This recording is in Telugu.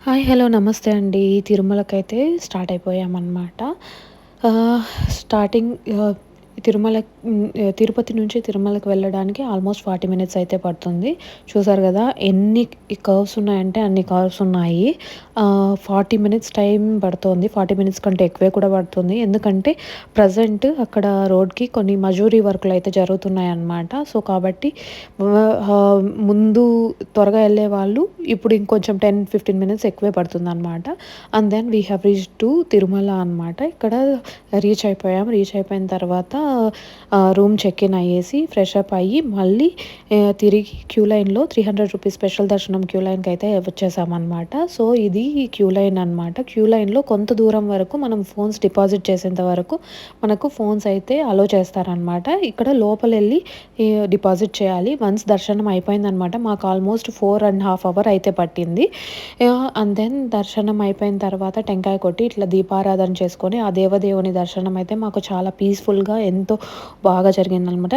హాయ్. హలో. నమస్తే అండి. తిరుమలకైతే స్టార్ట్ అయిపోయామనమాట. ఆహ్, స్టార్టింగ్ తిరుమల తిరుపతి నుంచి తిరుమలకి వెళ్ళడానికి ఆల్మోస్ట్ 40 మినిట్స్ అయితే పడుతుంది. చూసారు గదా! ఎన్ని కర్వ్స్ ఉన్నాయంటే అన్ని కర్వ్స్ ఉన్నాయి. 40 మినిట్స్ టైం పడుతోంది. 40 మినిట్స్ కంటే ఎక్కువే కూడా పడుతుంది. ఎందుకంటే ప్రెజెంట్ అక్కడ రోడ్‌కి కొన్ని మజూరీ వర్కులయితే జరుగుతున్నాయన్నమాట. సో, కాబట్టి ముందు త్వరగా ఎళ్ళేవాళ్ళు ఇప్పుడు ఇంకొంచెం 10, 15 మినిట్స్ ఎక్కువే పడుతుందనమాట. And then we have reached to Tirumala అనమాట. ఇక్కడ రీచ్ అయిపోయాం. రీచ్ అయిపోయిన తర్వాత రూమ్ చెక్ ఇన్ అయ్యేసి, ఫ్రెష్ అప్ అయ్యి, మళ్ళీ తిరిగి క్యూ లైన్‌లో ₹300 స్పెషల్ దర్శనం క్యూ లైన్‌కయితే వచ్చేసామనమాట. సో, ఇది క్యూ లైన్ అనమాట. క్యూ లైన్‌లో కొంత దూరం వరకు మనం ఫోన్స్ డిపాజిట్ చేసేంత వరకు మనకు ఫోన్స్ అయితే అలో చేస్తారనమాట. ఇక్కడ లోపలెళ్ళి డిపాజిట్ చేయాలి. వన్స్ దర్శనం అయిపోయిందనమాట. మాకు ఆల్మోస్ట్ 4½ అవర్ అయితే పట్టింది. అండ్ దెన్ దర్శనం అయిపోయిన తర్వాత టెంకాయ కొట్టి ఇట్లా దీపారాధన చేసుకొని, ఆ దేవదేవుని దర్శనం అయితే మాకు చాలా పీస్‌ఫుల్‌గా ఎంతో బాగా జరిగిందనమాట.